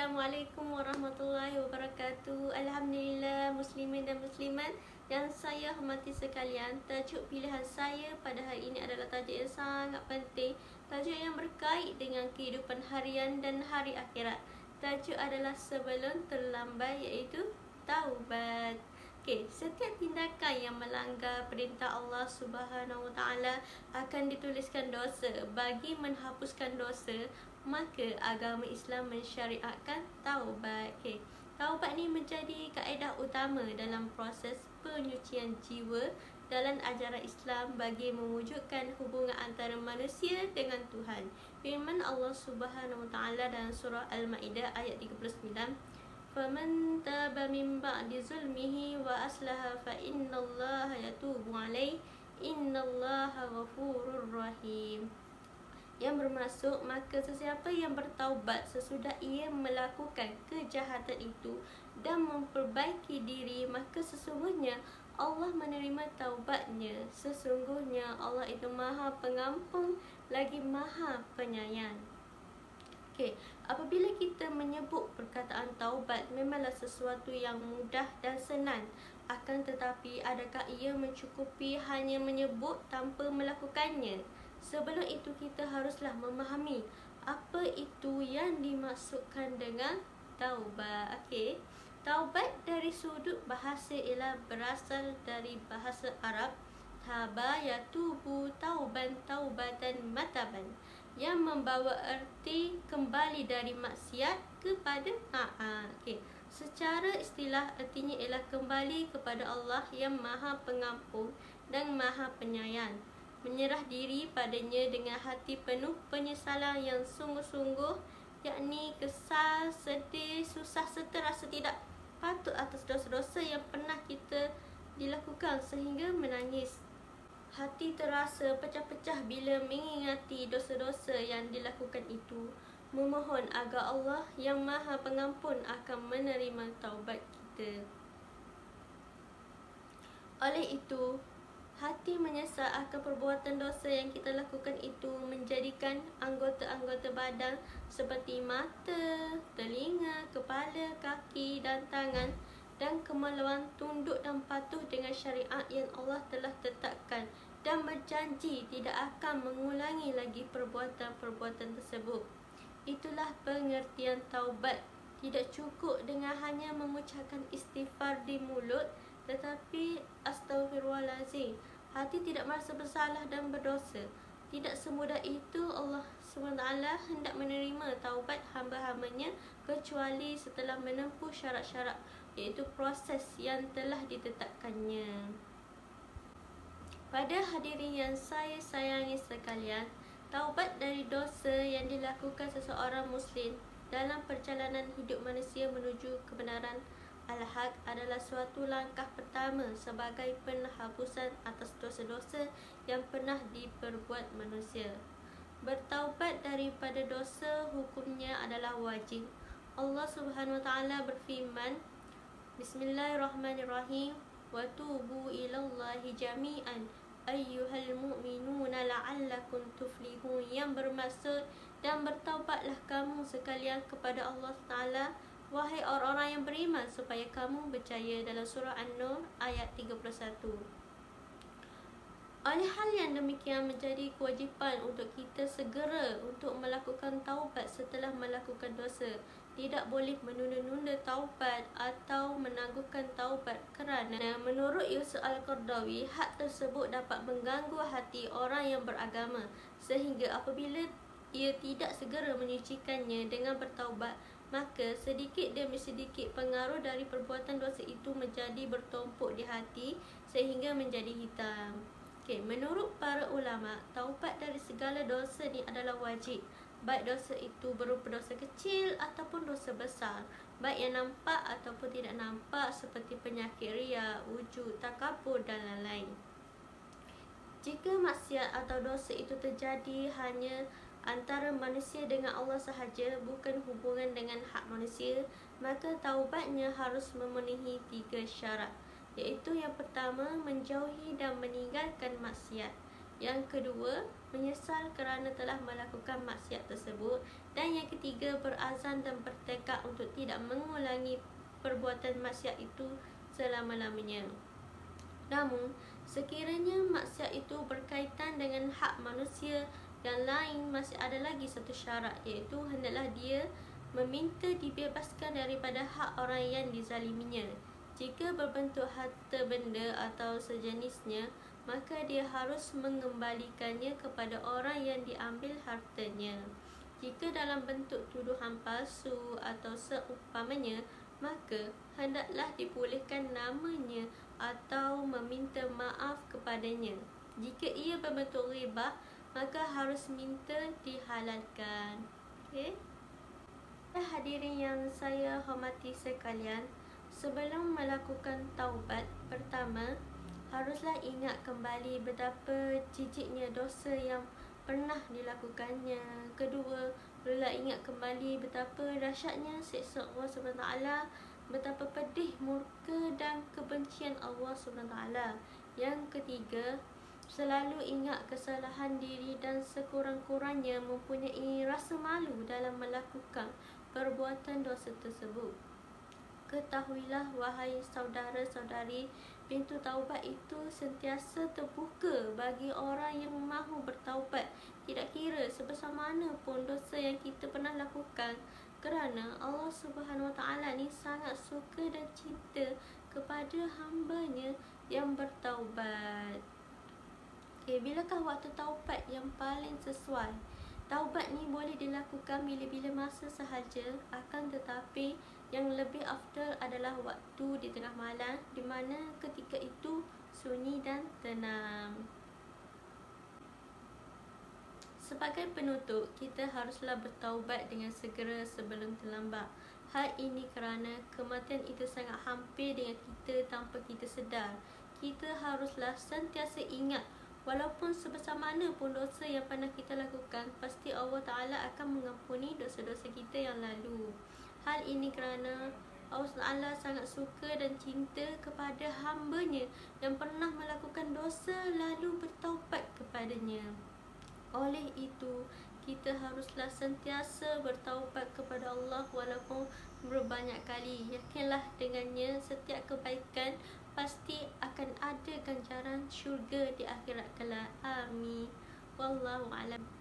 Assalamualaikum warahmatullahi wabarakatuh. Alhamdulillah muslimin dan muslimat yang saya hormati sekalian. Tajuk pilihan saya pada hari ini adalah tajuk yang sangat penting. Tajuk yang berkait dengan kehidupan harian dan hari akhirat. Tajuk adalah sebelum terlambat, iaitu taubat. Setiap tindakan yang melanggar perintah Allah Subhanahu Wa Taala akan dituliskan dosa. Bagi menghapuskan dosa, maka agama Islam mensyariatkan taubat. Taubat ni menjadi kaedah utama dalam proses penyucian jiwa dalam ajaran Islam bagi mewujudkan hubungan antara manusia dengan Tuhan. Firman Allah Subhanahu Wa Taala dalam surah Al-Maidah ayat 39, فَمَنْ تَابَ مِنْ بَعْدِ ظُلْمِهِ وَأَصْلَحَ فَإِنَّ اللَّهَ يَتُوبُ عَلَيْهِ إِنَّ اللَّهَ غَفُورٌ رَحِيمٌ. Yang bermaksud, maka sesiapa yang bertaubat sesudah ia melakukan kejahatan itu dan memperbaiki diri, maka sesungguhnya Allah menerima taubatnya. Sesungguhnya Allah itu Maha Pengampun lagi Maha Penyayang. Apabila kita menyebut perkataan taubat, memanglah sesuatu yang mudah dan senang. Akan tetapi, adakah ia mencukupi hanya menyebut tanpa melakukannya? Sebelum itu, kita haruslah memahami apa itu yang dimaksudkan dengan taubat. Taubat dari sudut bahasa ialah berasal dari bahasa Arab taba yatubu tauban taubatan mataban, yang membawa erti kembali dari maksiat kepada taat. Secara istilah, artinya ialah kembali kepada Allah yang Maha Pengampun dan Maha Penyayang, menyerah diri padanya dengan hati penuh penyesalan yang sungguh-sungguh, yakni kesal, sedih, susah serta rasa tidak patut atas dosa-dosa yang pernah kita dilakukan sehingga menangis. Hati terasa pecah-pecah bila mengingati dosa-dosa yang dilakukan itu. Memohon agar Allah yang Maha Pengampun akan menerima taubat kita. Oleh itu, hati menyesal akan perbuatan dosa yang kita lakukan itu menjadikan anggota-anggota badan seperti mata, telinga, kepala, kaki dan tangan dan kemaluan tunduk dan patuh dengan syariat yang Allah telah tetapkan dan berjanji tidak akan mengulangi lagi perbuatan-perbuatan tersebut. Itulah pengertian taubat. Tidak cukup dengan hanya mengucapkan istighfar di mulut, tetapi astaghfirullahalazim, hati tidak merasa bersalah dan berdosa. Tidak semudah itu Allah SWT hendak menerima taubat hamba-hambanya kecuali setelah menempuh syarat-syarat, iaitu proses yang telah ditetapkannya. Pada hadirin yang saya sayangi sekalian, taubat dari dosa yang dilakukan seseorang Muslim dalam perjalanan hidup manusia menuju kebenaran Al-Haq adalah suatu langkah pertama sebagai penghapusan atas dosa-dosa yang pernah diperbuat manusia. Bertaubat daripada dosa hukumnya adalah wajib. Allah Subhanahu Wa Taala berfirman, Bismillahirrahmanirrahim, wa tubu ilallahi jami'an ayyuhal mu'minuna la'allakum tuflihun, yang bermaksud, dan bertaubatlah kamu sekalian kepada Allah Ta'ala, wahai orang-orang yang beriman, supaya kamu berjaya, dalam surah An-Nur ayat 31. Oleh hal yang demikian, menjadi kewajipan untuk kita segera untuk melakukan taubat setelah melakukan dosa. Tidak boleh menunda-nunda taubat atau menangguhkan taubat, kerana menurut Yusuf Al-Qardawi, hak tersebut dapat mengganggu hati orang yang beragama, sehingga apabila ia tidak segera menyucikannya dengan bertaubat, maka sedikit demi sedikit pengaruh dari perbuatan dosa itu menjadi bertumpuk di hati sehingga menjadi hitam. Menurut para ulama, taubat dari segala dosa ni adalah wajib, baik dosa itu berupa dosa kecil ataupun dosa besar, baik yang nampak ataupun tidak nampak, seperti penyakit riya, wujud, takabur dan lain-lain. Jika maksiat atau dosa itu terjadi hanya antara manusia dengan Allah sahaja, bukan hubungan dengan hak manusia, maka taubatnya harus memenuhi 3 syarat, iaitu yang pertama, menjauhi dan meninggalkan maksiat. Yang kedua, menyesal kerana telah melakukan maksiat tersebut. Dan yang ketiga, berazam dan bertekad untuk tidak mengulangi perbuatan maksiat itu selama-lamanya. Namun, sekiranya maksiat itu berkaitan dengan hak manusia yang lain, masih ada lagi satu syarat, iaitu hendaklah dia meminta dibebaskan daripada hak orang yang dizaliminya. Jika berbentuk harta benda atau sejenisnya, maka dia harus mengembalikannya kepada orang yang diambil hartanya. Jika dalam bentuk tuduhan palsu atau seumpamanya, maka hendaklah dipulihkan namanya atau meminta maaf kepadanya. Jika ia berbentuk ghibah, maka harus minta dihalalkan. Okey? Hadirin yang saya hormati sekalian, sebelum melakukan taubat, pertama, haruslah ingat kembali betapa jijiknya dosa yang pernah dilakukannya. Kedua, perlulah ingat kembali betapa dahsyatnya siksa Allah SWT, betapa pedih murka dan kebencian Allah SWT. Yang ketiga, selalu ingat kesalahan diri dan sekurang-kurangnya mempunyai rasa malu dalam melakukan perbuatan dosa tersebut. Ketahuilah wahai saudara-saudari, pintu taubat itu sentiasa terbuka bagi orang yang mahu bertaubat, tidak kira sebesar mana pun dosa yang kita pernah lakukan, kerana Allah Subhanahu Wa Taala ni sangat suka dan cinta kepada hamba-Nya yang bertaubat. Bilakah waktu taubat yang paling sesuai? Taubat ni boleh dilakukan bila-bila masa sahaja, akan tetapi yang lebih afdal adalah waktu di tengah malam, di mana ketika itu sunyi dan tenang. Sebagai penutup, kita haruslah bertaubat dengan segera sebelum terlambat. Hal ini kerana kematian itu sangat hampir dengan kita tanpa kita sedar. Kita haruslah sentiasa ingat, walaupun sebesar mana pun dosa yang pernah kita lakukan, pasti Allah Ta'ala akan mengampuni dosa-dosa kita yang lalu. Hal ini kerana Allah Ta'ala sangat suka dan cinta kepada hamba-Nya yang pernah melakukan dosa lalu bertaubat kepadanya. Oleh itu, kita haruslah sentiasa bertaubat kepada Allah walaupun berbanyak kali. Yakinlah dengannya setiap kebaikan pasti akan ada ganjaran syurga di akhirat kelak. Amin. Wallahu a'lam.